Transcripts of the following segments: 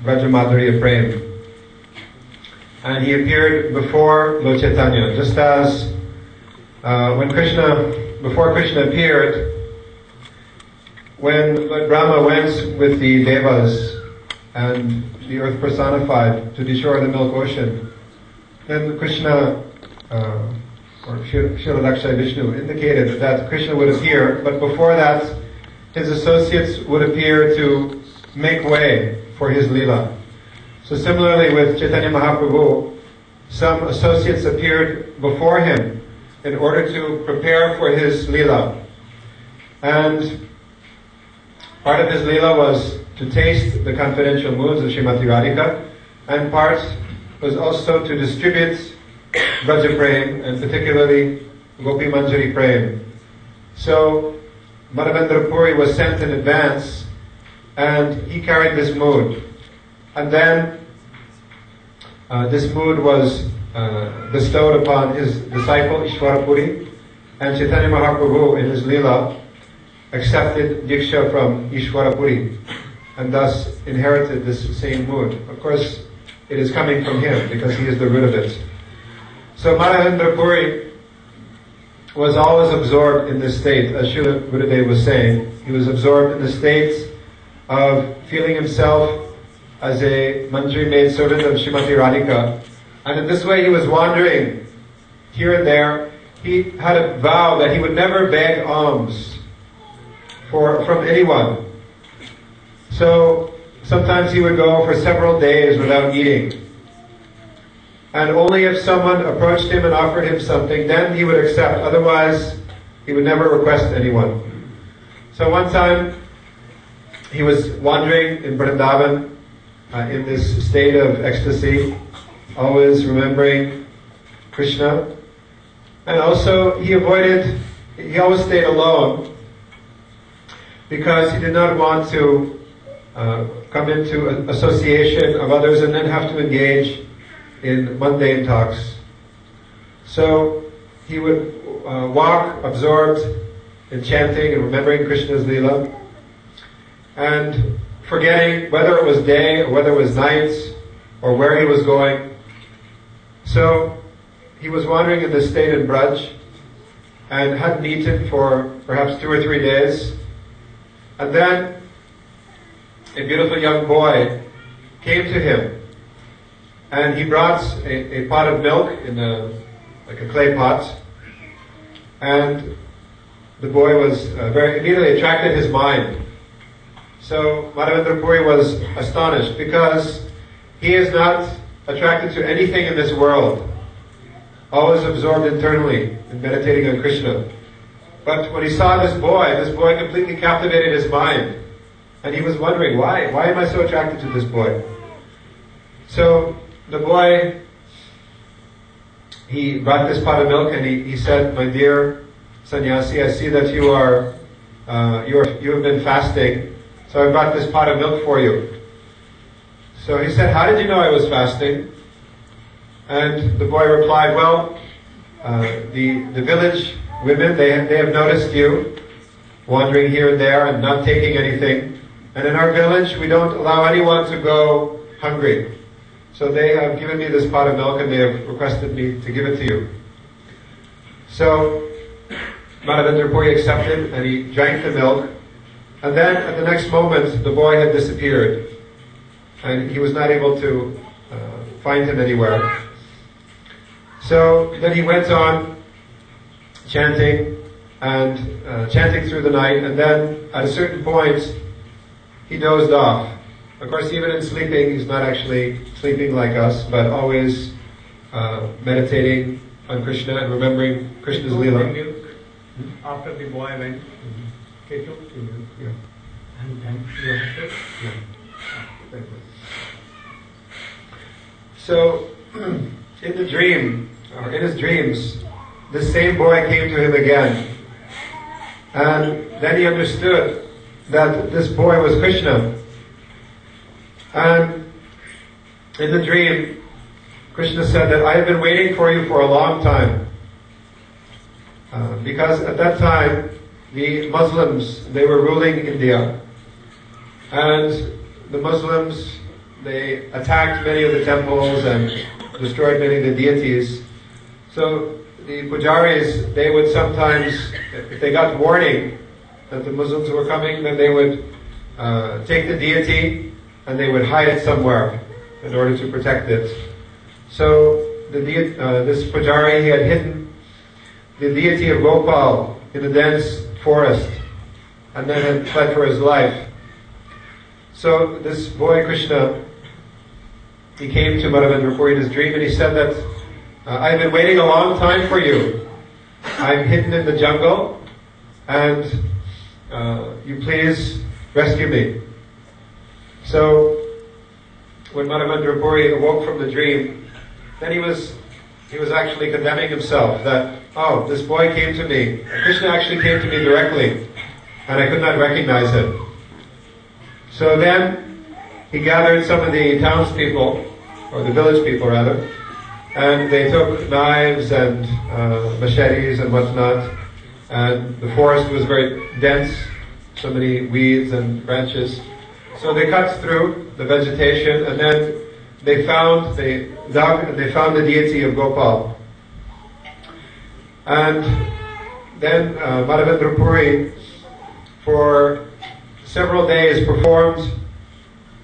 Brajamadhurya Prem. And he appeared before Lord Chaitanya, just as before Krishna appeared, when Lord Brahma went with the Devas and the earth personified to destroy the milk ocean, then Krishna, or Srila Vishnu, indicated that Krishna would appear, but before that, his associates would appear to make way for his Leela. So similarly with Chaitanya Mahaprabhu, some associates appeared before him in order to prepare for his Leela. And part of his Leela was to taste the confidential moods of Srimati Radhika, and part was also to distribute Braja Prem, and particularly Gopi Manjari Prem. So Madhavendra Puri was sent in advance, and he carried this mood. And then this mood was bestowed upon his disciple Ishwara Puri, and Chaitanya Mahaprabhu in his Leela accepted Diksha from Ishwara Puri, and thus inherited this same mood. Of course, it is coming from him, because he is the root of it. So Madhavendra Puri was always absorbed in this state, as Srila Gurudeva was saying. He was absorbed in the state of feeling himself as a Manjari maid servant of Srimati Radhika. And in this way he was wandering here and there. He had a vow that he would never beg alms from anyone. So sometimes he would go for several days without eating. And only if someone approached him and offered him something, then he would accept. Otherwise, he would never request anyone. So one time, he was wandering in Vrindavan in this state of ecstasy, always remembering Krishna. And also, he always stayed alone, because he did not want to come into an association of others and then have to engage in mundane talks. So he would walk absorbed in chanting and remembering Krishna's Leela, and forgetting whether it was day or whether it was night or where he was going. So he was wandering in this state in Braj and hadn't eaten for perhaps 2 or 3 days. And then a beautiful young boy came to him, and he brought a pot of milk in like a clay pot, and the boy was immediately attracted his mind. So Madhavendra Puri was astonished, because he is not attracted to anything in this world, always absorbed internally in meditating on Krishna. But when he saw this boy completely captivated his mind, and he was wondering, why am I so attracted to this boy? So the boy, he brought this pot of milk, and he said, "My dear sannyasi, I see that you have been fasting, so I brought this pot of milk for you." So he said, "How did you know I was fasting?" And the boy replied, "Well, the village women, they have noticed you wandering here and there and not taking anything. And in our village, we don't allow anyone to go hungry. So they have given me this pot of milk, and they have requested me to give it to you." So Madhavendra Puri accepted, and he drank the milk. And then at the next moment, the boy had disappeared, and he was not able to find him anywhere. So then he went on chanting through the night, and then at a certain point, he dozed off. Of course, even in sleeping, he's not actually sleeping like us, but always meditating on Krishna and remembering Krishna's Leela. After the boy went, he took the milk. Yeah. And then he rested. Yeah. So, in the dream, or in his dreams, this same boy came to him again. And then he understood that this boy was Krishna. And in the dream, Krishna said that I have been waiting for you for a long time. Because at that time, the Muslims, they were ruling India. And the Muslims, they attacked many of the temples and destroyed many of the deities. So the pujaris, they would sometimes, if they got warning that the Muslims were coming, then they would take the deity and they would hide it somewhere in order to protect it. So this pujari, he had hidden the deity of Gopal in a dense forest and then had fled for his life. So this boy Krishna, he came to Madhavendra Puri in his dream and he said that I've been waiting a long time for you. I'm hidden in the jungle and you please rescue me. So when Madhavendra Puri awoke from the dream, then he was actually condemning himself that, oh, this boy came to me. Krishna actually came to me directly and I could not recognize him. So then he gathered some of the townspeople, or the village people rather, and they took knives and machetes and whatnot, and the forest was very dense, so many weeds and branches. So they cut through the vegetation and then they found the deity of Gopal. And then Madhavendra Puri for several days performed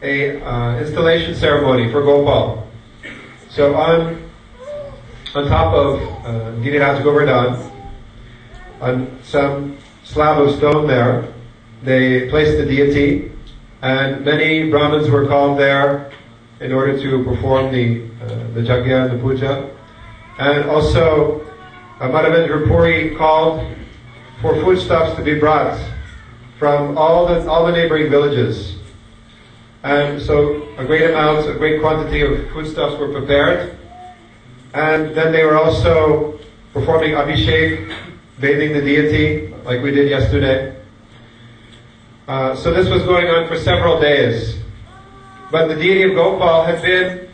a installation ceremony for Gopal. So on top of Giriraj Govardhan, on some slab of stone there, they placed the deity, and many Brahmins were called there in order to perform the yajna and the puja. And also Madhavendra Puri called for foodstuffs to be brought from all the neighboring villages. And so a great quantity of foodstuffs were prepared. And then they were also performing Abhishek, bathing the deity, like we did yesterday. So this was going on for several days. But the deity of Gopal had been,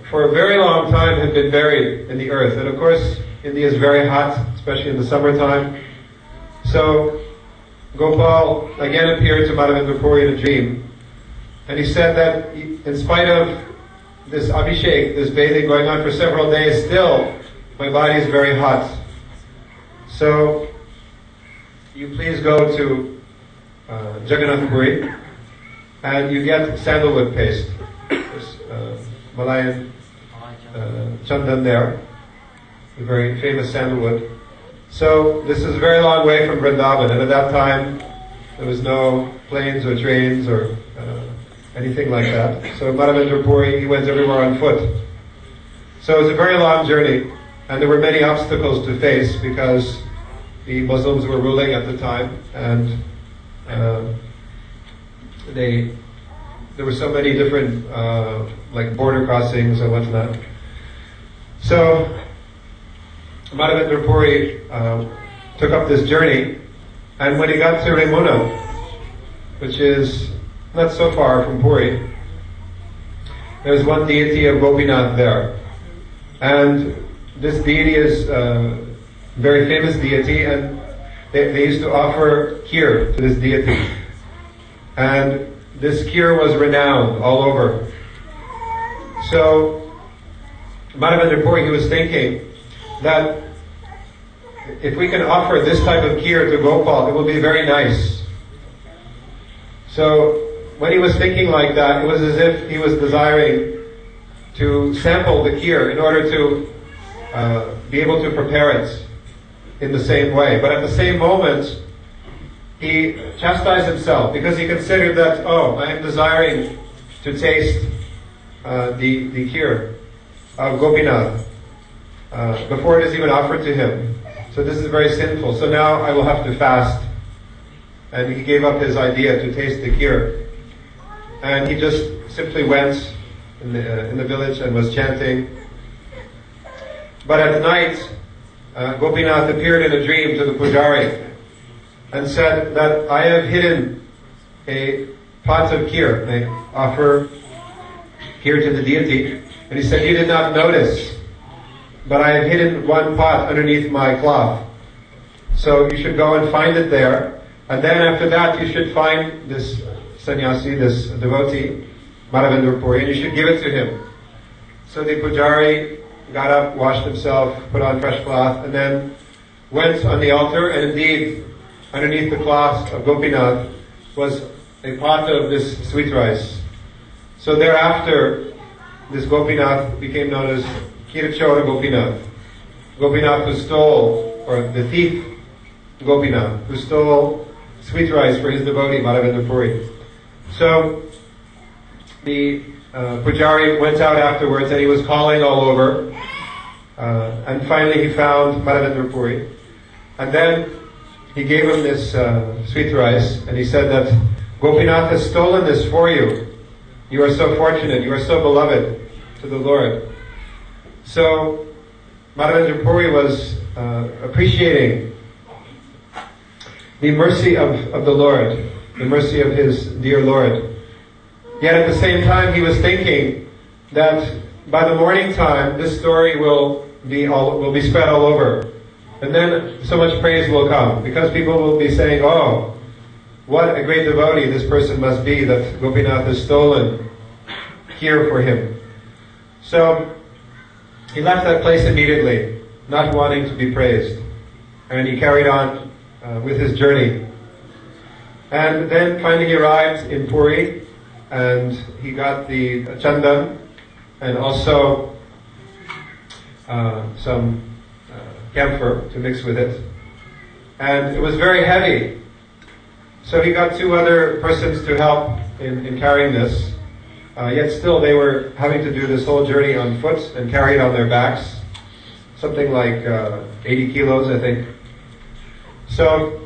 for a very long time, had been buried in the earth. And of course, India is very hot, especially in the summertime. So Gopal again appeared to Madhavendra Puri in a dream. And he said that in spite of this Abhishek, this bathing going on for several days, still my body is very hot. So you please go to Jagannath Puri and you get sandalwood paste. There's Malayan chandan there, a very famous sandalwood. So this is a very long way from Vrindavan, and at that time there was no planes or trains or anything like that. So Madhavendra Puri, he went everywhere on foot. So it was a very long journey, and there were many obstacles to face because the Muslims were ruling at the time, and there were so many different like border crossings and whatnot. So Madhavendra Puri took up this journey, and when he got to Remuna, which is not so far from Puri, there was one deity of Gopinath there. And this deity is a very famous deity, and they used to offer kheer to this deity. And this kheer was renowned all over. So Madhavendra Puri, he was thinking that if we can offer this type of kheer to Gopal, it will be very nice. So when he was thinking like that, it was as if he was desiring to sample the kheer in order to be able to prepare it in the same way. But at the same moment, he chastised himself because he considered that, oh, I am desiring to taste the kheer of Gopinath before it is even offered to him. So this is very sinful. So now I will have to fast. And he gave up his idea to taste the kheer. And he just simply went in the village and was chanting. But at night, Gopinath appeared in a dream to the pujari and said that I have hidden a pot of kheer. They offer kheer to the deity. And he said, you did not notice, but I have hidden one pot underneath my cloth. So you should go and find it there. And then after that, you should find this sannyasi, this devotee, Madhavendra Puri, and you should give it to him. So the pujari got up, washed himself, put on fresh cloth, and then went on the altar, and indeed, underneath the cloth of Gopinath was a pot of this sweet rice. So thereafter, this Gopinath became known as Kirachora Gopinath. Gopinath who stole, or the thief Gopinath, who stole sweet rice for his devotee, Madhavendra Puri. So, the pujari went out afterwards and he was calling all over, and finally he found Madhavendra Puri. And then he gave him this sweet rice, and he said that Gopinath has stolen this for you. You are so fortunate, you are so beloved to the Lord. So, Madhavendra Puri was appreciating the mercy of the Lord, the mercy of his dear Lord. Yet at the same time he was thinking that by the morning time this story will be spread all over. And then so much praise will come, because people will be saying, oh, what a great devotee this person must be that Gopinath has stolen here for him. So he left that place immediately, not wanting to be praised. And he carried on with his journey. And then finally he arrived in Puri, and he got the chandan and also some camphor to mix with it. And it was very heavy. So he got two other persons to help in carrying this. Yet still they were having to do this whole journey on foot and carry it on their backs. Something like 80 kilos, I think. So,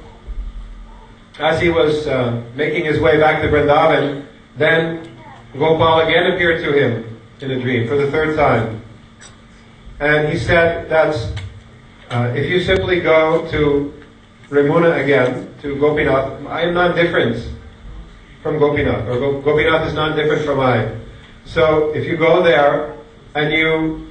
as he was making his way back to Vrindavan, then Gopal again appeared to him in a dream for the third time. And he said that if you simply go to Ramuna again, to Gopinath, I am not different from Gopinath, or Gopinath is not different from I. So if you go there and you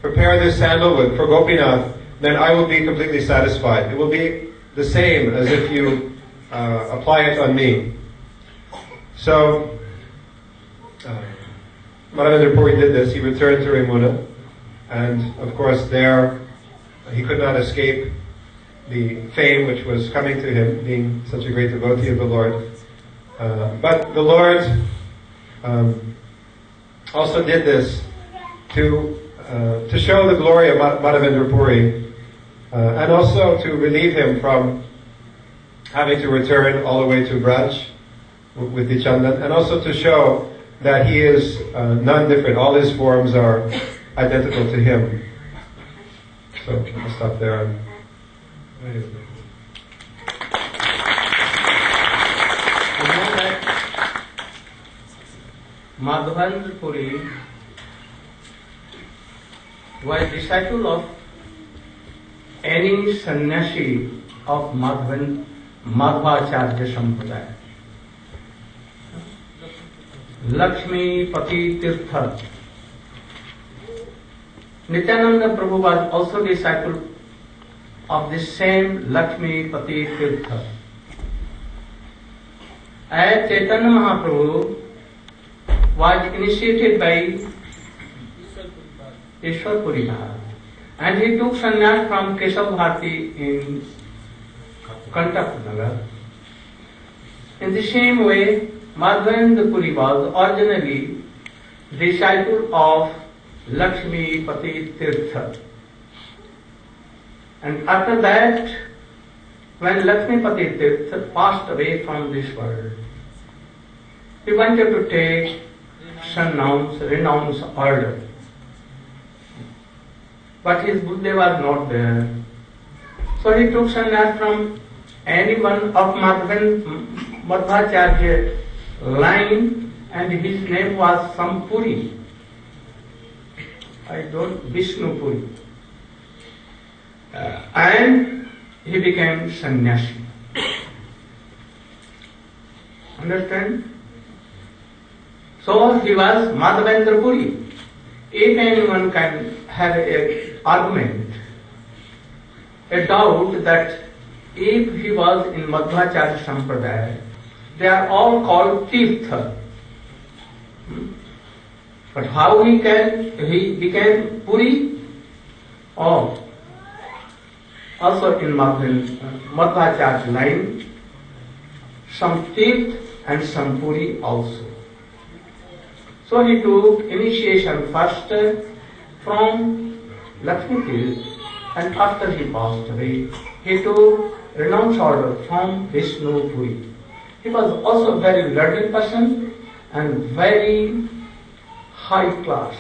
prepare this sandalwood for Gopinath, then I will be completely satisfied. It will be the same as if you apply it on me. So Madhavendra Puri did this. He returned to Ramuna, and of course there he could not escape the fame which was coming to him, being such a great devotee of the Lord. But the Lord also did this to show the glory of Madhavendra Puri, and also to relieve him from having to return all the way to Braj with the chandan, and also to show that he is non-different. All his forms are identical to him. So I'll stop there. Madhavendra Puri was disciple of any sannyasi of Madhvacharya Sampradaya. Lakshmi Pati Tirtha. Nityananda Prabhu was also disciple of the same Lakshmi Pati Tirtha. As Chaitanya Mahaprabhu was initiated by Ishwar Puri Maharaj, and he took sannyas from Keshav Bharati in Kantapnagar. In the same way, Madhavendra Puri was originally disciple of Lakshmi Pati Tirtha. And after that, when Lakshmi Pati Tirtha passed away from this world, he wanted to take renounce order. But his Gurudeva was not there. So he took sannyas from any one of Madhvacharya line, and his name was Sampuri. Vishnu Puri. And he became sannyasi. Understand? So he was Madhavendra Puri. If anyone can have an argument, a doubt that if he was in Madhvacharya Sampradaya, they are all called Tirtha. But how he became Puri? Oh, also in Madhvacharya line, some Tirth and some Puri also. So he took initiation first from Lakshmi Tirth, and after he passed away, he took renounced order from Vishnu Puri. He was also a very learned person and very high class.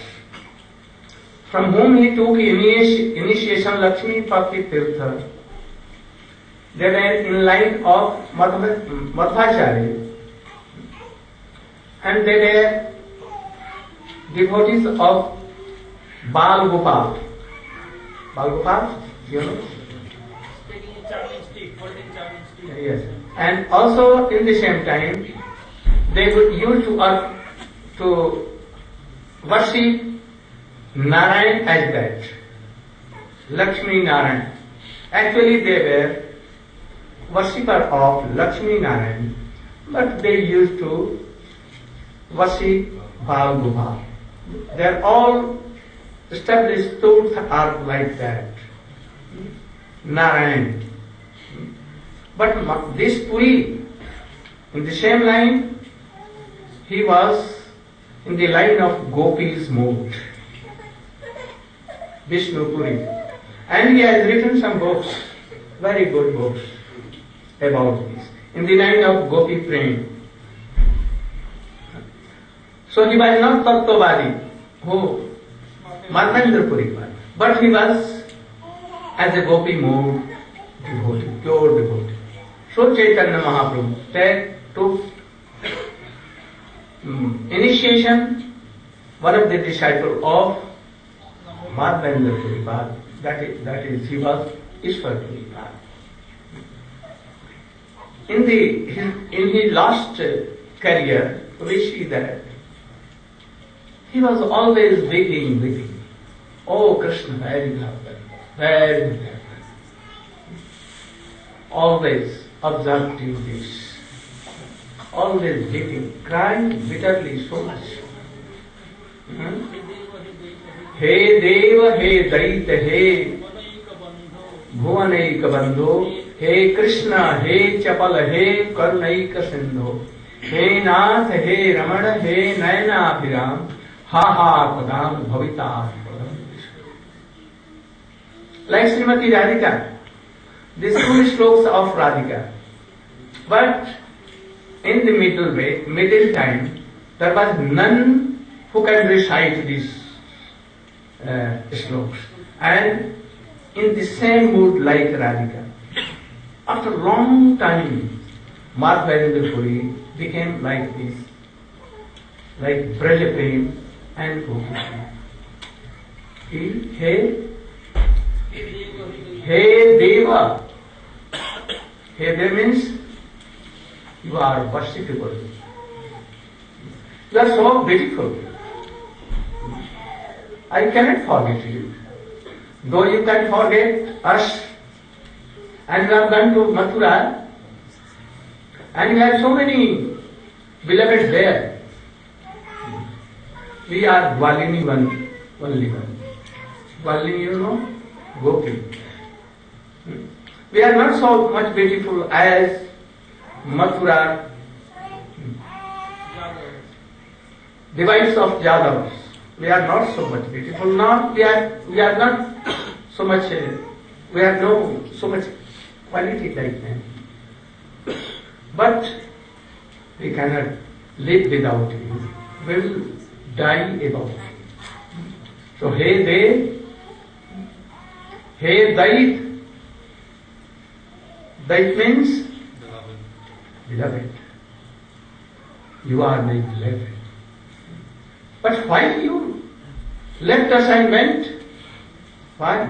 From whom he took initiation Lakshmi Pati Tirtha. They were in line of Madhvacharya, and they were devotees of Bal Gopal. Bal Gopal, you know? Yes. And also in the same time, they would use to worship Narayan as that. Lakshmi Narayan. Actually they were worshipper of Lakshmi Narayan, but they used to worship Bal Gopal. Their all established thoughts are like that. Narayan. But this Puri, in the same line, he was in the line of Gopi's mood. Vishnu Puri. And he has written some books, very good books about this, in the line of Gopi Prem. So he was not Tattvavadi, who Madhavendra Puri was, but he was as a Gopi mood devotee, pure devotee. So Chaitanya Mahaprabhu took initiation, one of the disciples of Madhavendra Puripad, that is, he was Ishwar Puripad. In his last career, we see that he was always begging. Oh Krishna, very good, very good. Always observed this. Always begging, crying bitterly so much. He Deva, he Daita, he Bhuvanaika Bandho, he Krishna, he Chapala, he Karunaika Sindho, he Nath, he Ramana, he Nayana Abhiram, ha ha padam bhavita. Like Srimati Radhika, these two strokes of Radhika. But in the middle time, there was none who can recite these strokes. And in the same mood like Radhika. After a long time, Madhavendra Puri became like this, like Braja Prem and Gopi. Hey Deva. Hey Deva means you are worshipable. You are so beautiful. I cannot forget you. Though you can forget us, and you have gone to Mathura, and you have so many beloved there. We are Dwalini only one. Dwalini, you know, Gopi. We are not so much beautiful as Mathura, the wives of Jadavas. We are not so much beautiful. Not we are not so much. We have no so much quality like them. But we cannot live without you. We will die about you. So hey Dev, hey Dait. Dait means beloved. You are my beloved. But why you left us and went? Why?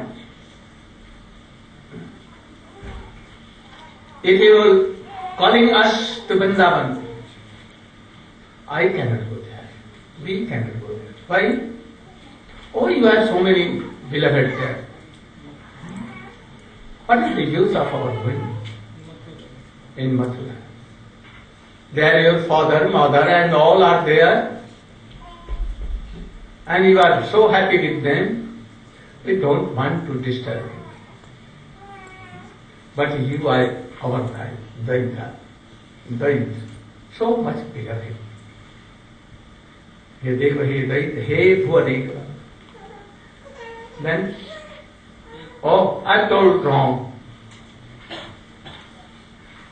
If you are calling us to Vrindavan, I cannot go there. We cannot go there. Why? Oh, you have so many beloved there. What is the use of our going in Mathura? There your father, mother and all are there. and you are so happy with them, we don't want to disturb you. But you are our guide, Daita, so much bigger him. He Deva, he Daita, he Bhuvaneka. Then, oh, I told wrong.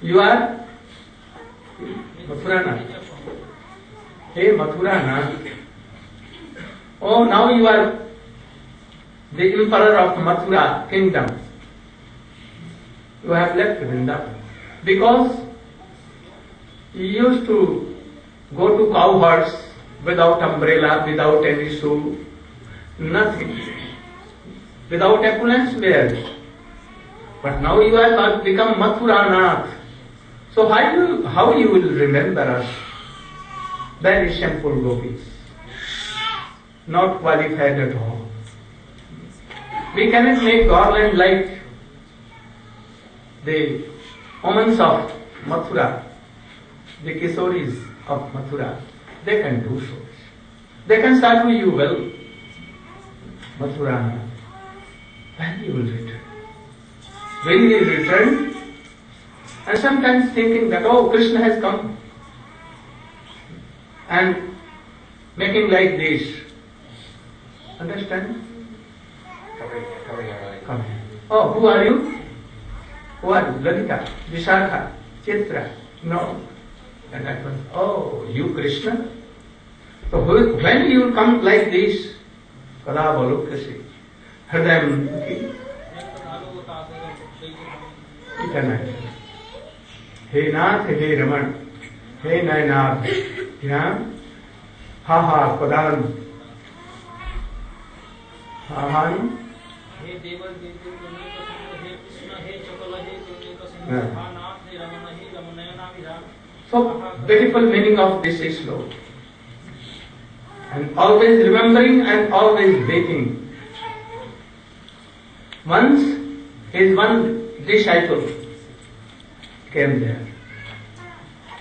You are Mathurana. Hey Mathurana. Oh, now you are the emperor of Mathura kingdom. You have left Vrindavan. Because you used to go to cow herds without umbrella, without any shoe, nothing. Without opulence wear. But now you have become Mathuranath. So how you will remember us? Very simple gopis. Not qualified at all. We cannot make garland like the women of Mathura, the Kishoris of Mathura. They can do so. They can start with you well. Mathurana. When you will return? Will you return? And sometimes thinking that, oh, Krishna has come. And making like this. Understand? Come here. Oh, who are you? Who are you? Lalita, Vishakha, Chitra. No. And I thought, oh, you Krishna? So when you come like this, Kada Balokasi, Hridayam Mukhi, eternal. He Nath, He Raman, He Nainath, Dhyan, Ha Ha, Padan, Ha Ha, हे देवर देवदेव रमण प्रसन्न हे कृष्ण हे चपल हे करुणे प्रसन्न हा नाथ हे रमण हे रमणयना विराम. So beautiful meaning of this sloka. And always remembering and always waiting. Once his one disciple came there.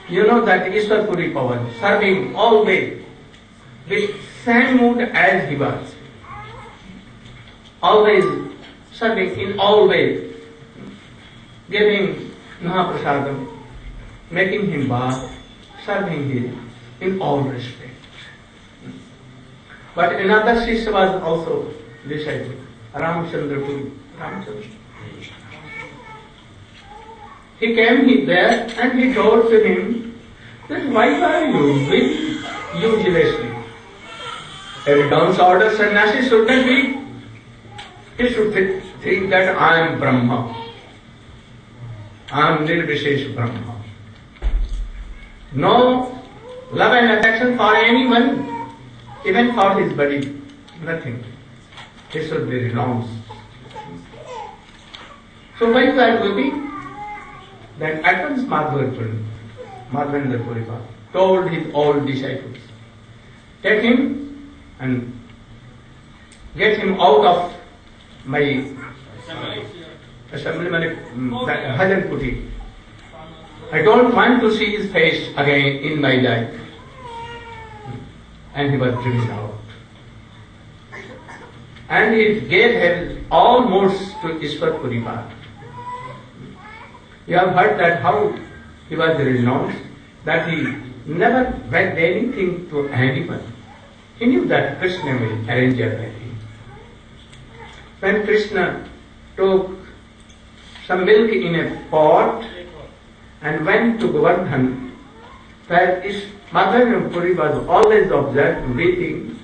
You know that Ishwar Puri Pawan, serving always with same mood as he was. Always serving in all ways, giving Mahaprasadam, making him bath, serving him in all respect. But another Shishya was also disciple, Ramchandra Puri. He came there and he told to him that why are you with uselessly? Every dawn's order sannyasi should not be. He should think that I am Brahma. I am Nirvishesh Brahma. No love and affection for anyone, even for his body, nothing. He should be renounced. So why you are weeping? Then at once Madhavendra Puripa told his old disciples, take him and get him out of my assembly, Bhajan Kuti. I don't want to see his face again in my life. And he was driven out. And he gave all modes to Ishwar Puripa. You have heard that how he was renounced, that he never begged anything to anyone. He knew that Krishna will arrange everything. When Krishna took some milk in a pot and went to Govardhan, where Madhavendra Puri was always observed weeping,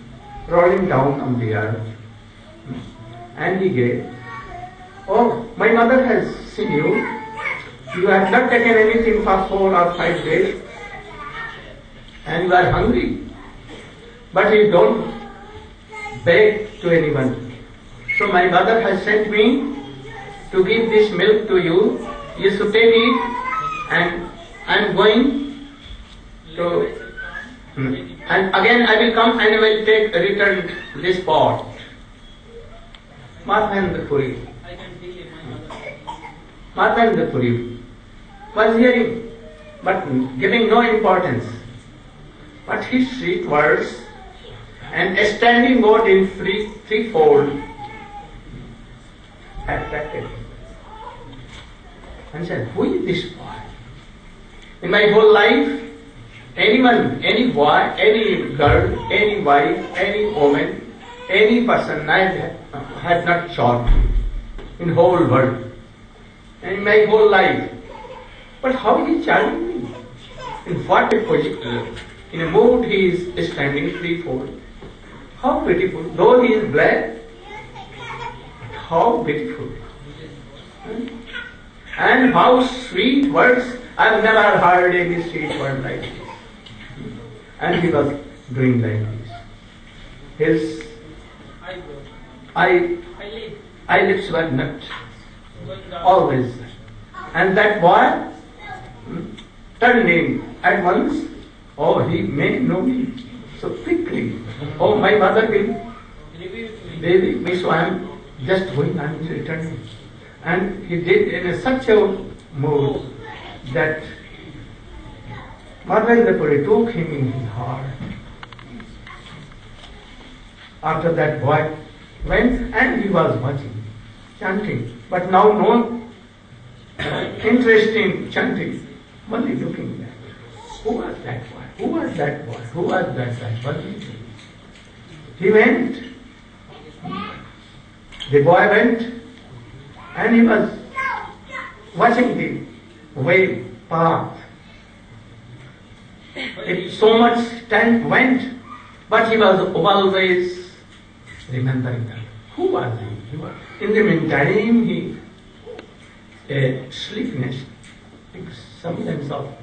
rolling down on the earth. And he gave, oh, my mother has seen you. You have not taken anything for 4 or 5 days, and you are hungry. But you don't beg to anyone. So my mother has sent me to give this milk to you. You should take it, and I am going to, and again I will come and will return this pot. Madhavendra Puri. Madhavendra Puri was hearing, but giving no importance. But his sweet words and standing God in threefold attracted him. And said, who is this boy? In my whole life, anyone, any boy, any girl, any wife, any woman, any person I had not shot in whole world, in my whole life. But how he charming me? In what a position? In a mood he is standing threefold. How beautiful. Though he is black, how beautiful. And how sweet words. I've never heard any sweet word like this. And he was doing like this. His eyelids were not always. And that boy turned in at once. Oh, he may know me so quickly. Oh, my mother will rebuke me, so I am just going, I am returning. And he did in such a mood that Madhavendra took him in his heart. After that boy went and he was watching, chanting, but now no interest in chanting, only looking back. Who was that boy? Who was that boy? Who was that boy? He went. The boy went and he was watching the way, path. So much time went, but he was always remembering that. Who was he? In the meantime, he sleepiness, semblance of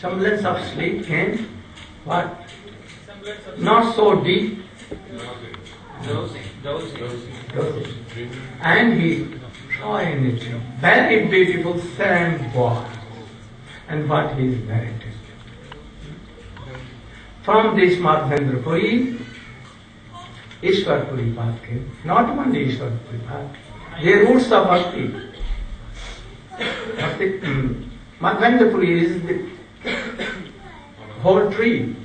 semblance of sleep came. What? Not so deep. Dozing. And he saw anything. Very beautiful sand boy. And what he is narrated. From this Madhavendra Puri, Ishwar Puri path came. Not only Ishwar Puri path. The roots of bhakti. Madhavendra Puri is the whole tree.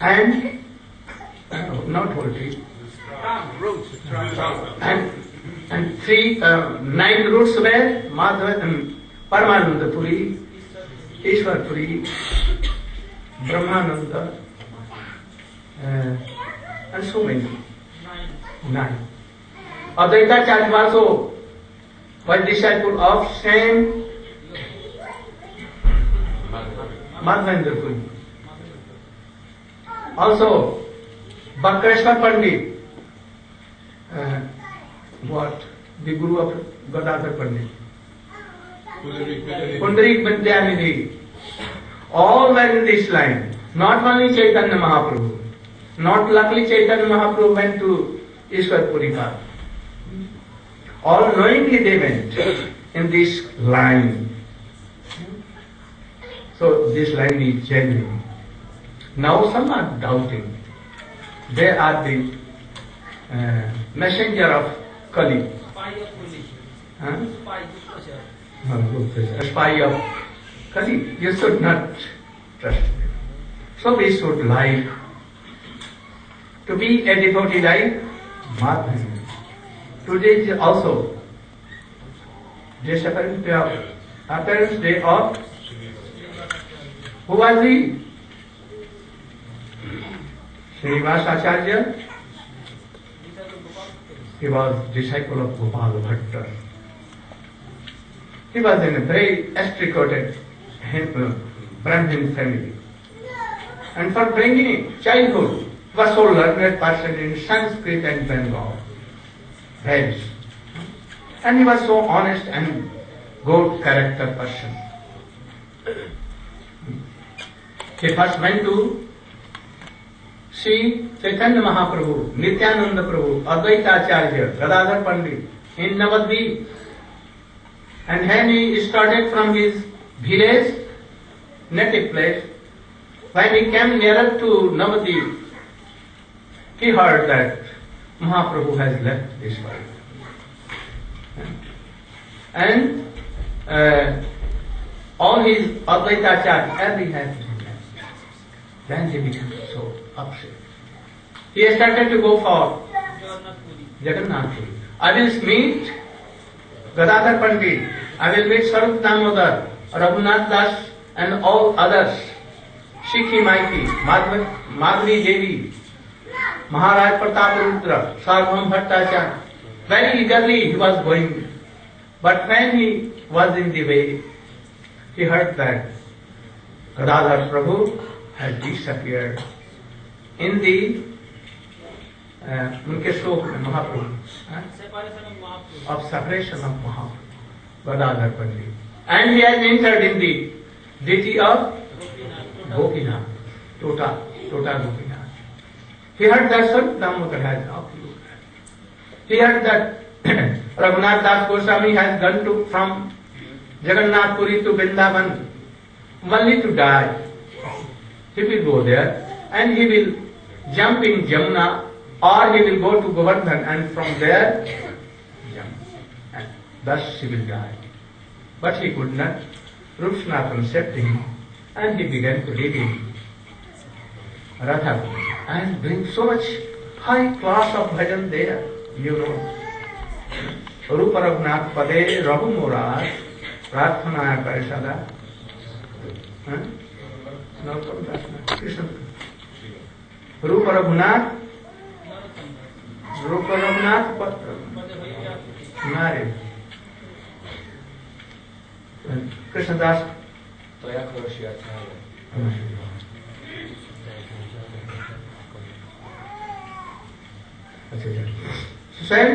And not whole tree. And three, 9 roots were Paramananda Puri, Ishwar Puri, Brahmananda, and so many. 9. Advaita Acharya also was disciple of same Madhavendra Puri. Also, Bakreshwar Pandit, the Guru of Gadadhar Pandit, Pundarik Vidyanidhi, all were in this line. Not only Chaitanya Mahaprabhu, not luckily Chaitanya Mahaprabhu went to Ishwar Puri path. All knowingly they went in this line. So this line is genuine. Now some are doubting. They are the messenger of Kali. Spy of Kali. You should not trust them. So we should like to be a devotee like Madhavendra. Today is also disappearance day of who was he? Srila Acharya. He was disciple of Gopal Bhatta. He was in a very extricated Brahmin family. And for bringing childhood, was so learned person in Sanskrit and Bengal. Veds. And he was so honest and good character person. He first went to see Chaitanya Mahaprabhu, Nityananda Prabhu, Advaita Acharya, Gadadhar Pandit in Navadvip. And when he started from his village, native place, when he came nearer to Navadvip, he heard that Mahaprabhu has left this world. And all his Advaita Acharya, every has been left. Then he became so upset. He started to go for Jagannath Puri. I will meet Gadadhar Pandit, I will meet Sarup Damodar, Raghunath Das and all others, Shikhi Maiki, Madhvi Devi, Maharaj Pratap Sarvam Bhattacharya. Very eagerly he was going. But when he was in the way, he heard that Gadadhar Prabhu had disappeared in the उनके शोक में महाप्रभु of separation of Mahaprabhu, Gadadhar Pandit. And he has entered in the deity of Gopinath, Tota Gopinath. He heard that Sarup Damodar has uprooted. He heard that Raghunath Das Goswami has gone from Jagannath Puri to Vrindavan only to die. He will go there and he will jump in Jamuna, or he will go to Govardhan and from there jump. And thus he will die. But he could not. Rupshanathan said to him, and he began to live in Radha and doing so much high class of bhajan there, you know. Rupa Raghunath Pade Rahu Murad Prarthana Parisada. Krishna. Rupa Raghunath Mary. Krishna Das. So said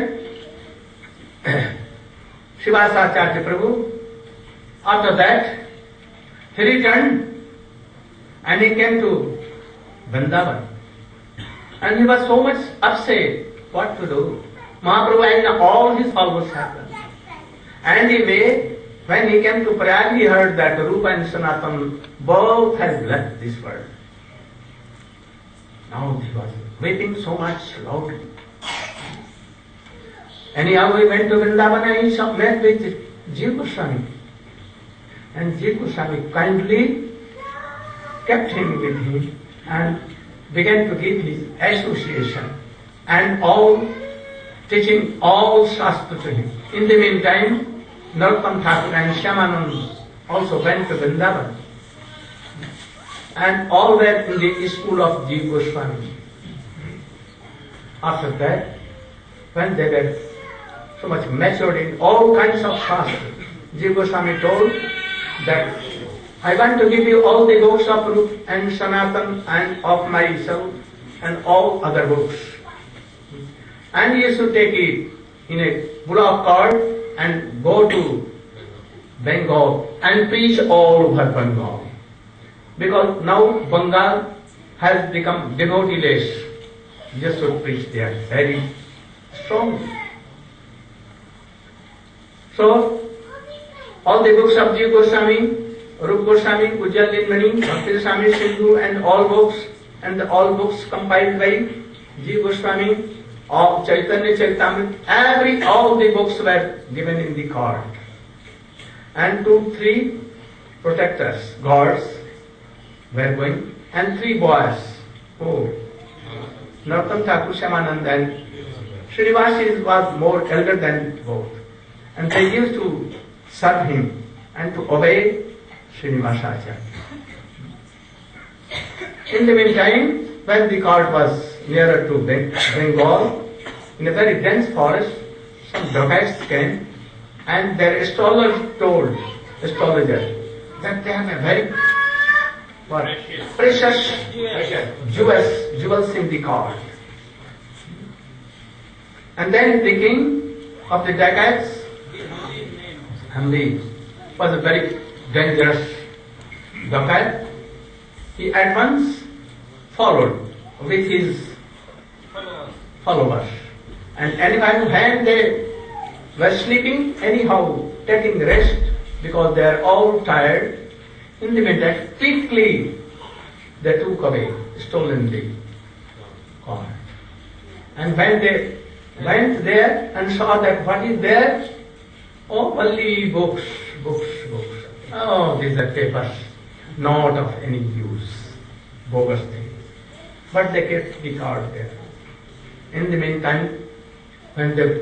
Srivasacharya Prabhu, after that, he returned and he came to Vrindavan. And he was so much upset what to do. Mahaprabhu and all his followers happened. And he made, when he came to Prayag, he heard that Rupa and Sanatan both had left this world. Now he was weeping so much loudly. Anyhow, he went to Vrindavan and he met with Jiva Goswami. And Jiva Goswami kindly kept him with him and began to give his association and all teaching all Shastra to him. In the meantime, Narottam Thakur and Shyamanand also went to Vrindavan. And all were in the school of Jiva Goswami. After that, when they were so much matured in all kinds of Shastra, Jiva Goswami told that I want to give you all the books of Rupa and Sanatan and of myself and all other books. And you should take it in a bullock cart and go to Bengal and preach all over Bengal. Because now Bengal has become devotee-less. You should preach there very strongly. So, all the books of Jiva Goswami, Rupa Goswami, Ujjal Lindmani, Bhakti Goswami, Sindhu and all books compiled by Jiva Goswami, all Chaitanya Charitamrita, all the books were given in the cart. And 2-3 protectors, guards were going, and 3 boys. Oh, Narottam Thakur, Shyamanand and Srinivas was more elder than both. And they used to serve him and to obey Srinivasacharya. In the meantime, when the cart was nearer to Bengal, in a very dense forest, some dacoits came and their astrologer told that they have a very precious jewels in the cart. And then the king of the dacoits, Hamdi, was a very dangerous dacoit. He at once followed with his followers. And anytime when they were sleeping, anyhow taking rest because they are all tired, in the meantime quickly they took away, stolen the cart. And when they went there and saw that what is there, oh, only books. Oh, these are papers, not of any use. bogus things. But they kept the card there. In the meantime, when they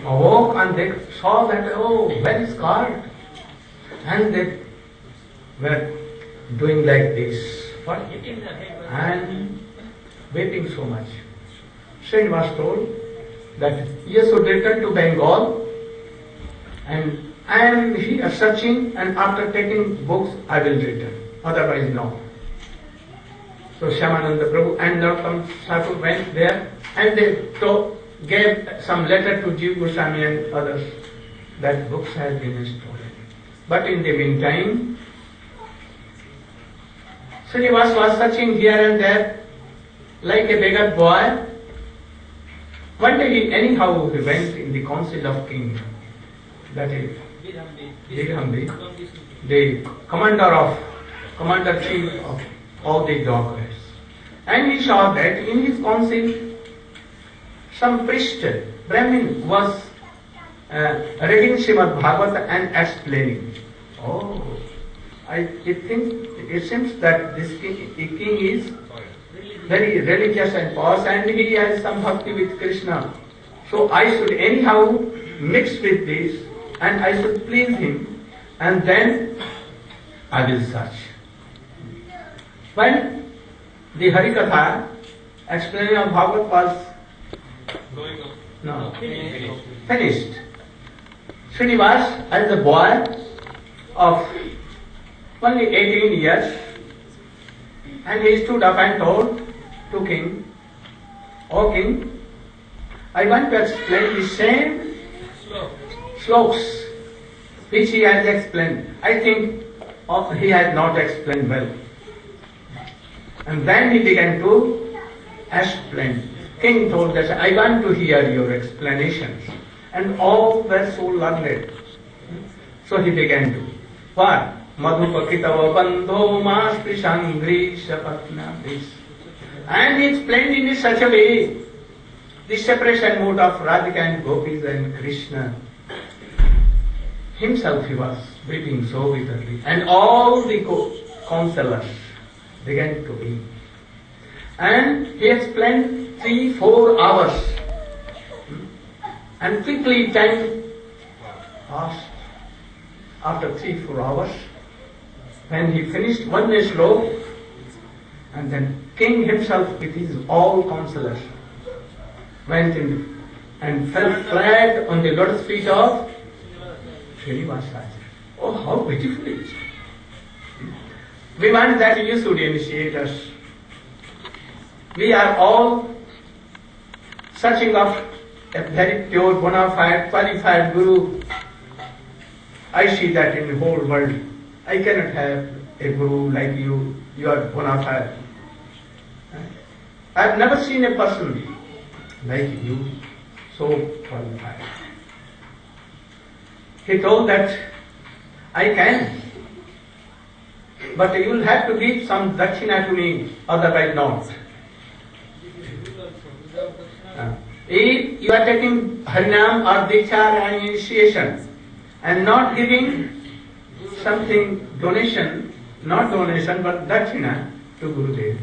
awoke and they saw that, oh, where is card? And they were doing like this, what? And weeping so much. Srila was told that you should return to Bengal, and I am here searching, and after taking books I will return. Otherwise no. So Shyamananda Prabhu and Narottam Thakur went there, and they gave some letter to Jiva Goswami and others that books have been stolen. But in the meantime, Srinivas was searching here and there like a beggar boy. One day he went in the council of king, that is Dighambi, the commander-chief of all the doggers. And he saw that in his council some priest, Brahmin, was reading Srimad Bhagavata and explaining. Oh, it seems that this king is very religious and pious, and he has some bhakti with Krishna. So I should anyhow mix with this, and I should please him, and then I will search. When the Harikatha explaining of Bhagavad was finished, Srinivas, as a boy of only 18 years, and he stood up and told to king, "O king, I want to explain the same slokas which he has explained. I think he has not explained well." And then he began to explain. King told us, "I want to hear your explanations." And all were so learned. So he began to. What? Madhupakitava bandho masti sangri sapatna this. And he explained in such a way the separation mode of Radhika and Gopis and Krishna. Himself he was weeping so bitterly. And all the counselors began to weep. And he explained 3-4 hours. And quickly time passed. After 3-4 hours, when he finished one sloka, and then king himself with his all counselors went in and fell flat on the lotus feet of Srinivasa. Oh, how beautiful it is! We want that you should initiate us. We are all searching of a very pure, bona fide, qualified Guru. I see that in the whole world. I cannot have a Guru like you. You are bona fide. I have never seen a person like you, so qualified. He told that I can, but you will have to give some dakshina to me, otherwise not. If you are taking Harinam or Diksha and initiation and not giving something donation, not donation but dakshina to Gurudeva,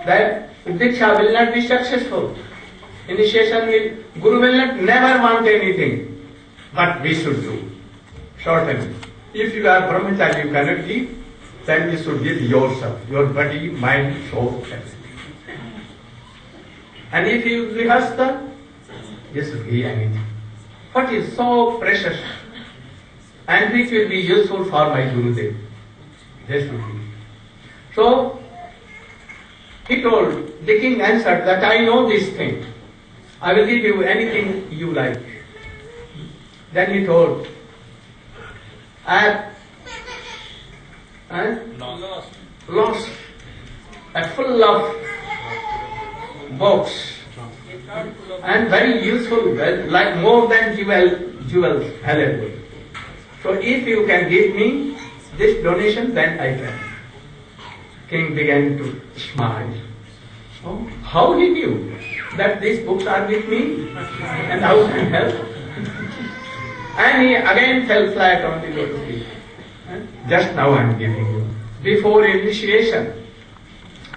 that Diksha will not be successful. Initiation will, Guru will not never want anything, but we should do. Certainly. If you are brahmachari, you cannot give, then you should give yourself, your body, mind, soul, everything. And if you grihastha, you should give anything. What is so precious and which will be useful for my Gurudev? This should be. So, he told, the king answered that I know this thing. I will give you anything you like. Then he told, I have lost a full of books and very useful, like more than jewels valuable. So if you can give me this donation, then I can. King began to smile. Oh, how he knew that these books are with me and how can help? And he again fell flat on the lotus feet. Just now I am giving you. before initiation.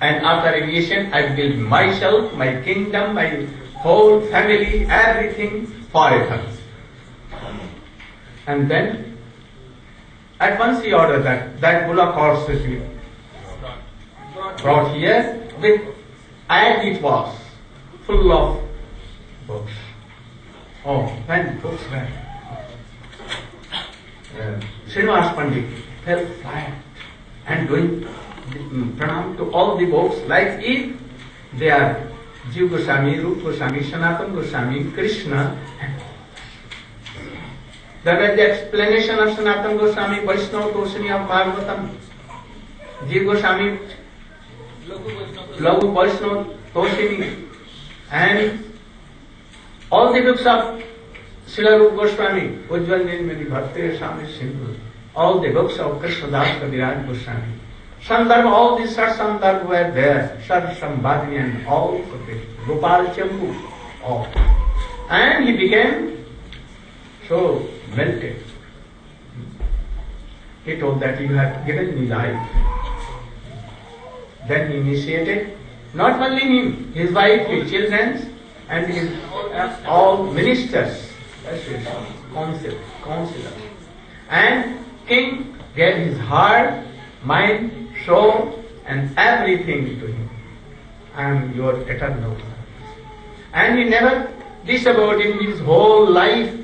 And after initiation, I build myself, my kingdom, my whole family, everything for eternity. And then, at once he ordered that bullock horse should be brought here with, and it was full of books. Oh, when books were. Srinivas Pandit fell flat and doing pranam to all the books like if they are Jiva Goswami, Rupa Goswami, Sanatana Goswami, Krishna. That was the explanation of Sanatana Goswami, Vaishnava Toshini of Bhagavatam. Jiva Goswami, Lagu Vaishnava Toshini, and all the books of Srila Rupa Goswami, Ujjwal Nilmani Bhakti Swami Sindhu, all the books of Krishnadas Kaviraj Goswami. Sandarbha, all these Sandarbha were there, Sar Sambhadini and all of it, Gopal Chambu, all. And he became so melted. He told that you have given me life. Then he initiated, not only him, his wife, his children, and his all ministers, counselors. And king gave his heart, mind, soul, and everything to him. I am your eternal son. And he never disavowed in his whole life.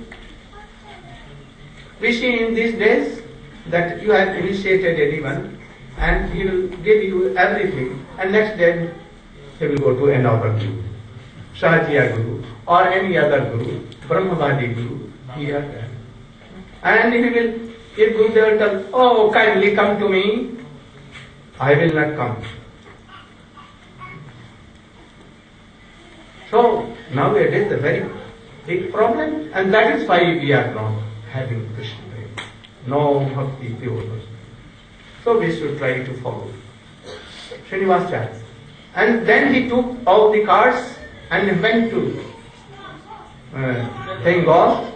We see in these days that you have initiated anyone and he will give you everything, and next day he will go to another guru, Sahajiya Guru or any other Guru, Brahmavadi Guru, here there. And he will, if Gurudeva will tell, oh, kindly come to me, I will not come. So, nowadays a very big problem, and that is why we are not having Krishna prema. No bhakti pure. So we should try to follow Srinivasacharya. And then he took all the cards and went to Bengal,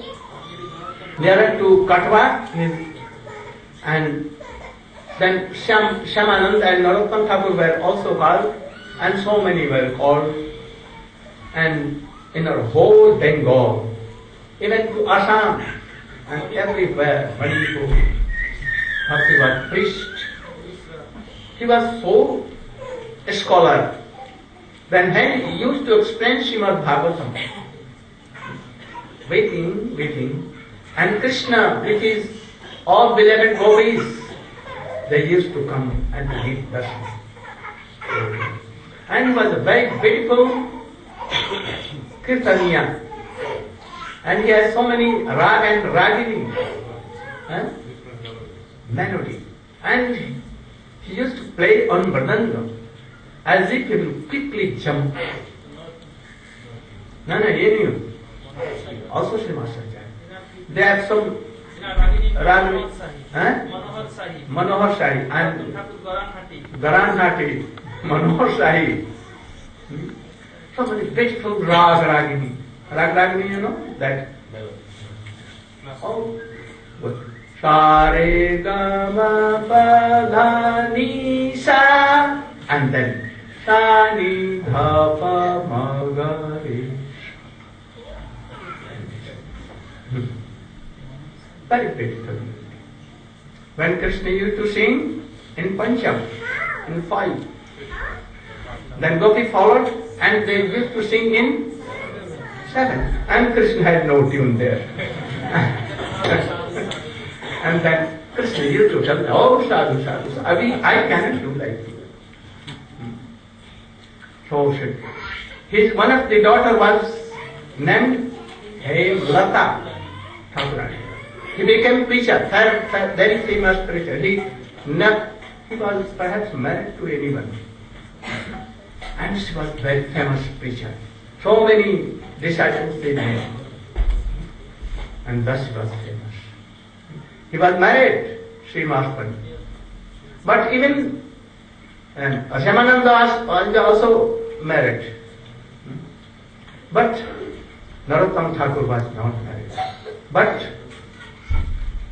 nearer to Katwa, and then Shyamanand and Narottam Thakur were also called, and so many were called. And in our whole Bengal, even to Assam and everywhere, Manipur, Bhakti was preached. He was so a scholar. Then he used to explain Srimad Bhagavatam, waiting, and Krishna with his all beloved gopis, they used to come and give darshan. And he was a very beautiful Kirtaniya. And he has so many rag and ragini, melody. And he used to play on mridanga as if he will quickly jump. Yenu. Also Srimad. They have some ragini, Manohar Shahi and Garan Hati, Manohar Shahi. So many beautiful ragini. Ragini, you know that? Oh, good. Sare Gama Pada Ni Sa, and then Sa Ni Dha Pa Ma Ga Re. Very beautiful. When Krishna used to sing in Pancham, in 5, then Gopi followed and they used to sing in 7, and Krishna had no tune there. And then Krishna used to tell, oh, sadhu, sadhu, sadhu. I cannot do like this. So one of the daughter was named Lata Thakurani. He became preacher, very famous preacher. He was perhaps married to anyone. And she was very famous preacher. So many disciples they made. And thus he was famous. He was married, Srimad Pandit. But even Ashyamananda was also married. But Narottam Thakur was not married. But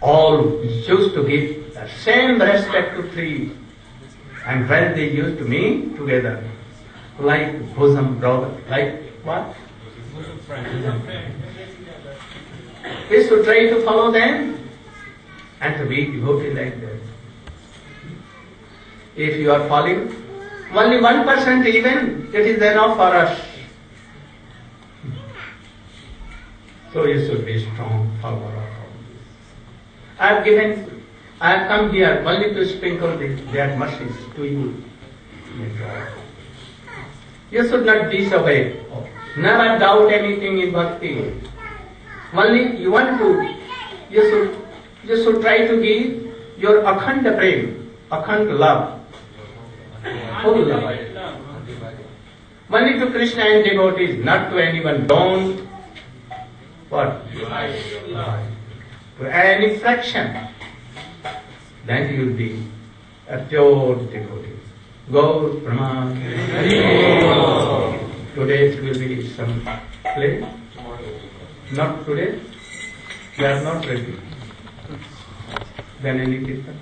all used to give the same respect to 3 And when they used to meet together, like bosom brother, like what? Bosom friend. We should try to follow them and to be devoted like that. If you are following only 1% even, it is enough for us. So you should be strong follower of all this. I have come here only to sprinkle their mercies to you. You should not disobey. Never doubt anything in bhakti. Only you want to, you should try to give your akhanda prem, akhanda love, full love. Only to Krishna and devotees, not to anyone. Don't what? To any fraction. Then you will be a pure devotee. Gaur Brahman. Today it will be some play. Not today. We are not ready. Then any kirtan.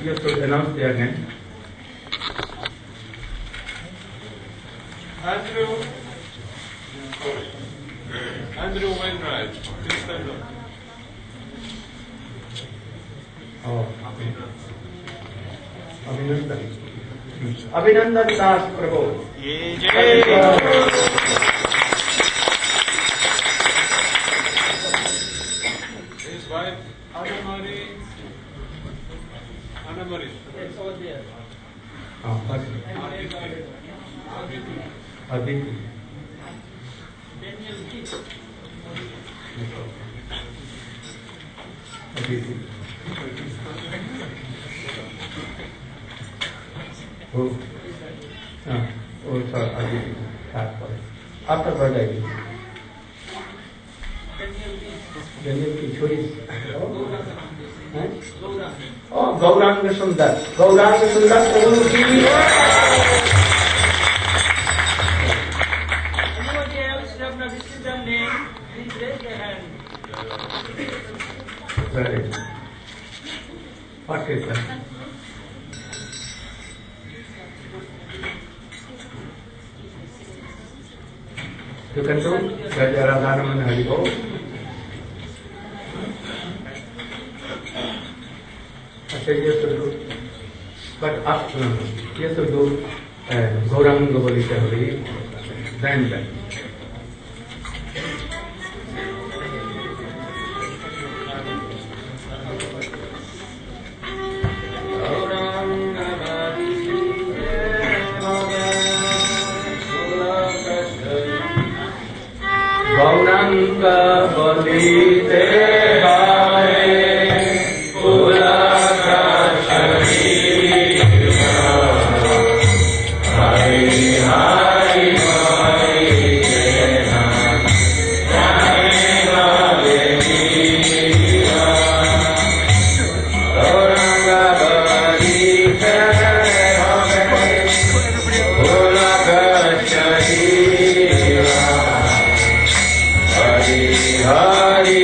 You should announce their name. Andrew Wainwright, please stand up. Oh, Abhinandan Das Prabhu. His wife, Anna Marie. It's over there. Aditi. Daniel G. Aditi. Oh, sorry, Aditi. After birthday. Daniel की छोरी गौरांग सुंदर प्रभु की Anybody else have not received their name? Please raise your hand. very good. What is that? You can do Jaya Radharaman Haribol. I said yes to do. But yes to do Gauranga Bolita Hari. Then. Gauranga Bolite Hari Pulaka Shari Hari Hari Hari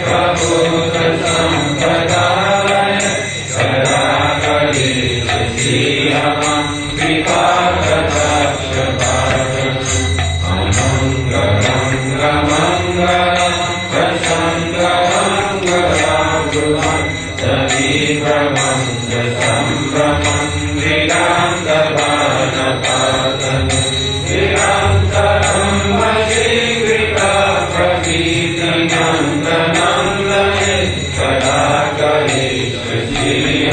Prabhu Hare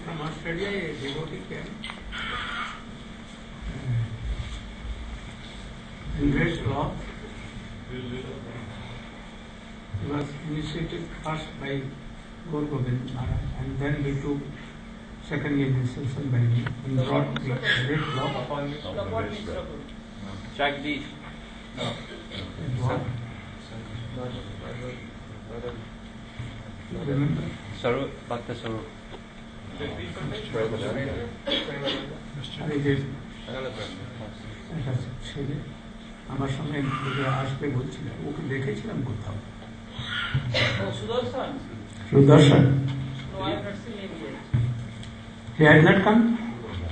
From Australia, a devotee came in red cloth. He was initiated first by Gurudeva and then we took second initiation by me in broad red cloth. Jagdish. Remember? Saru, Bhakta Saru. I did. একটা ছেলে আমার সঙ্গে আসবে বলছিল, ওকে দেখেছিলাম কোথাও। Sudarshan. Sudarshan. No, I have not seen him yet. He has not come?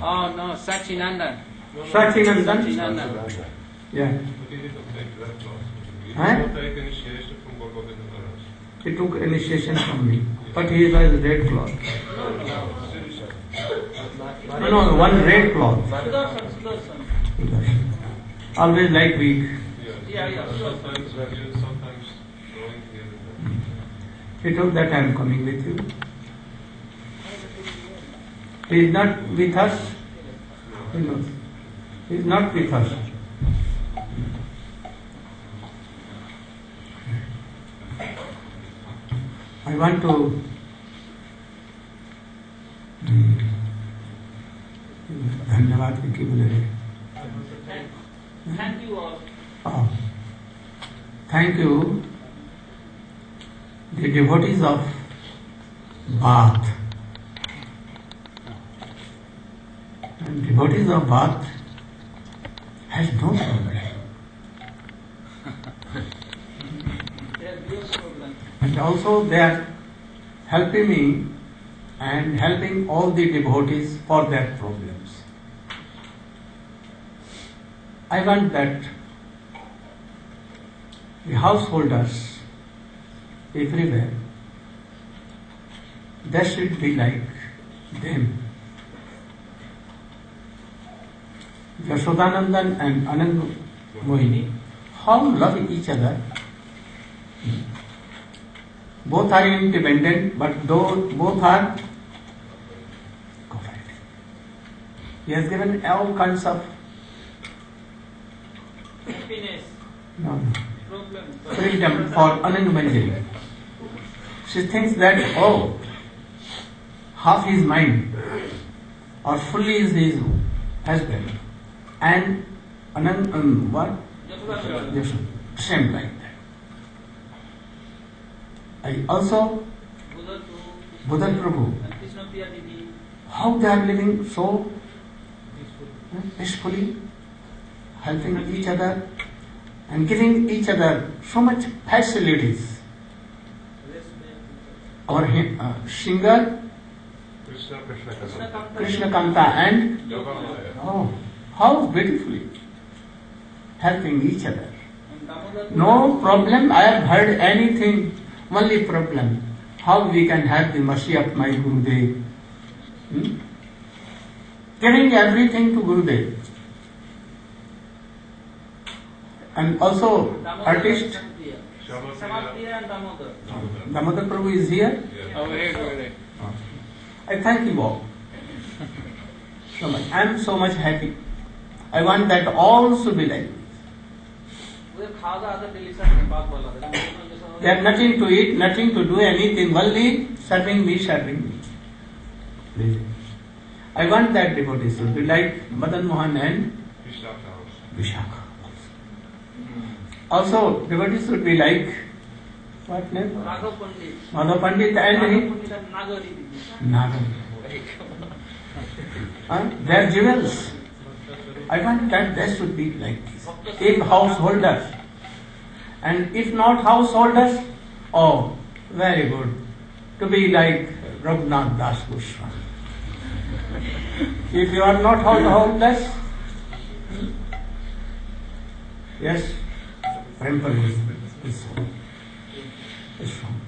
Oh no, Sachinandan. Sachinandan? Sachinandan. Yeah. Huh? Take initiation from Gurudeva Maharaj. He took initiation from me, but he was red cloth. No, one red cloth. Sudarshan. Always like weak. Yeah. Sometimes going here. He told that I am coming with you. He is not with us. He knows. He is not with us. I want to धन्यवाद की बोले Thank you all. Thank you the devotees of Bath. And devotees of Bath has no problem. And also they are helping me and helping all the devotees for their problems. I want that the householders everywhere, they should be like them. Yashodanandan and Anand Mohini, how love each other. Both are independent, but both are cooperative. He has given all kinds of Happiness. Problem. freedom for Anand Manjari. She thinks that, half his mind or fully is his husband and Anand, what? Same like that. I also, Buddha Prabhu, how they are living so peacefully, helping each other and giving each other so much facilities. Our singer Krishna Kanta and how beautifully helping each other. No problem, I have heard anything, only problem, how we can have the mercy of my Gurudev. Giving everything to Gurudev. And also artist Samadhiya and Damodar. Damodar Prabhu is here. Oh, hey. I thank you all so much. I am so much happy. I want that all should be like this. They have nothing to eat, nothing to do anything, only serving me. I want that devotees should be like Madan Mohan and Vishakha. Also, devotees should be like What name? Madhav Pandit. Madhav Pandit and he? Pandit and Nagari. Nagari. They are jewels. I want that they should be like this. If householders. And if not householders, oh, very good. To be like Raghunath Das Goswami. If you are not householders, yes, temple is wrong.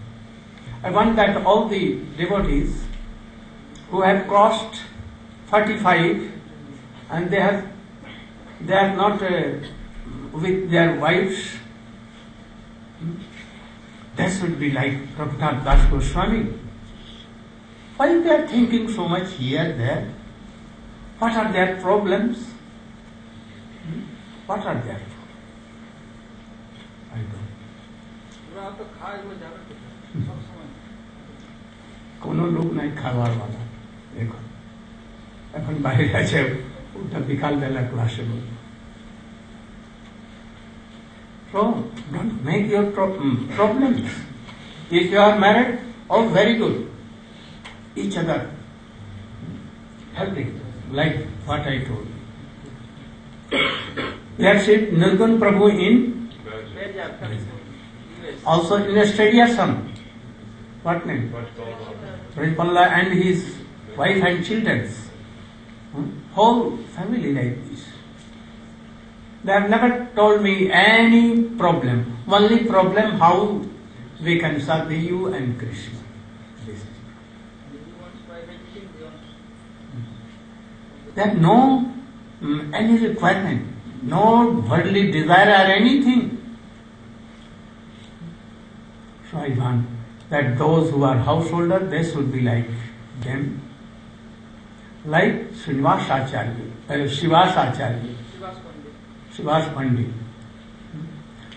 I want that all the devotees who have crossed 45 and they are not with their wives, they should be like Raghunath Das Goswami. Why they are thinking so much here, there? What are their problems? What are their problems? I don't. কোনো লোক নাই খাওয়ার वाला দেখো এখন বাইরে আছে ওটা বিকাল বেলা ক্লাসে বলবো so don't make your problems. If you are married, oh very good, each other helping like what I told you. Let's see Nirgun Prabhu in also in a stadium. What name? Prabhupada and his wife and children. Whole family like this. They have never told me any problem. Only problem how we can serve you and Krishna. There is no any requirement, no worldly desire or anything. So I want that those who are householders, they should be like them. Like Srivasacharya, Srivas Pandit.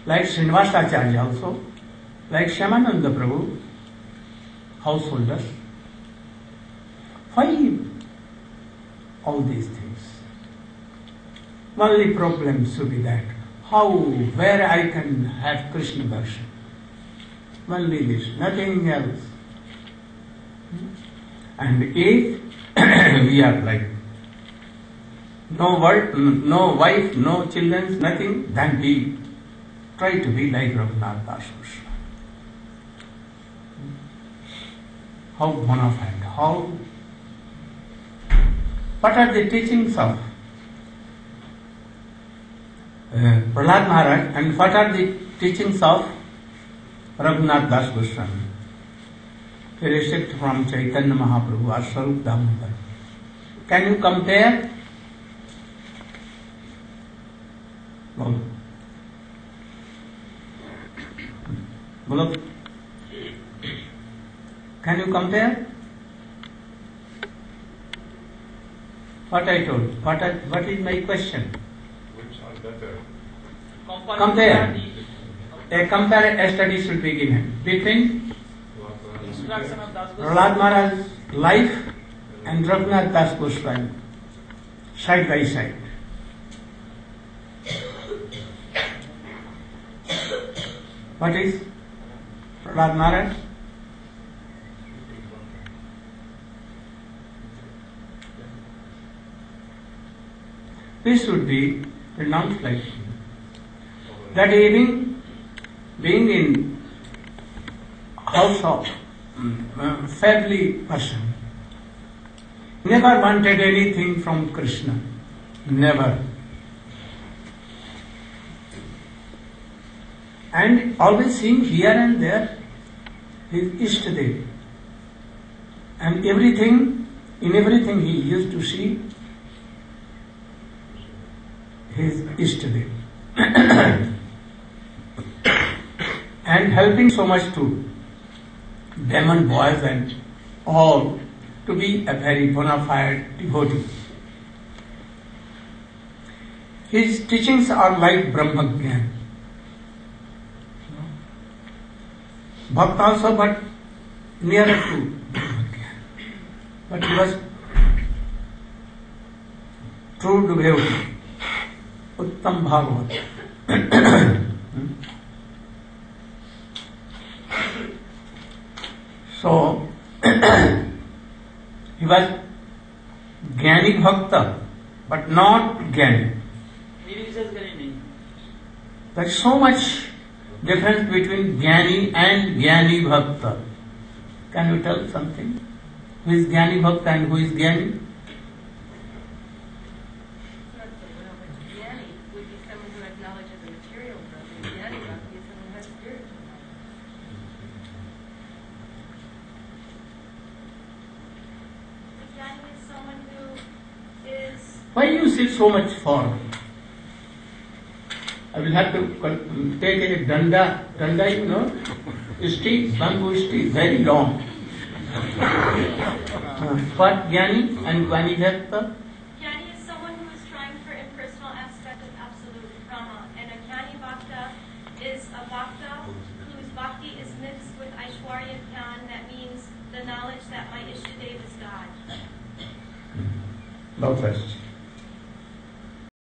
Like Srinivasacharya also. Like Shyamananda Prabhu, householders. Why all these things? Only problem should be that how, where I can have Krishna darshan. Only this, nothing else. And if we are like no work, no wife, no children, nothing, then we try to be like Raghunath Das Goswami. How bona fide, how, what are the teachings of Prahlad Maharaj and what are the teachings of Raghunath Das Goswami? Received from Chaitanya Mahaprabhu or Swarup Damodar. Can you compare? Bolo. Bolo. Can you compare? What I told? What is my question? Which are better? Compare. A compare study should be given between Instruction of Das Goswami. Prahlad Maharaj's life and Raghunath Das Goswami, side by side. What is Prahlad Maharaj? This should be pronounced like that evening, being in house of family person, never wanted anything from Krishna, never. And always seeing here and there his Ishtadev. And everything, in everything he used to see his Ishtadev. And helping so much to demon boys and all to be a very bona fide devotee. His teachings are like Brahma Gyan. Bhakt also, but nearer to Brahma Gyan. But he was true devotee. Uttam Bhagavat. he was Jnani Bhakta, but not Jnani. There is so much difference between Jnani and Jnani Bhakta. Can you tell something? Who is Jnani Bhakta and who is Jnani? Jnani would be someone who acknowledges the material world, and Jnani Bhakti is someone who has spiritual knowledge. Jnani is someone who is... Why you sit so much for? I will have to take a danda, you know, stick, bamboo stick, very long. What Jnani and Jnani Bhakta? Jnani is someone who is trying for impersonal aspect of absolute Brahma, and a Jnani Bhakta is a Bhakta whose Bhakti is mixed with Aishwarya Jnana, that means the knowledge that my Ishtadev is God. No question.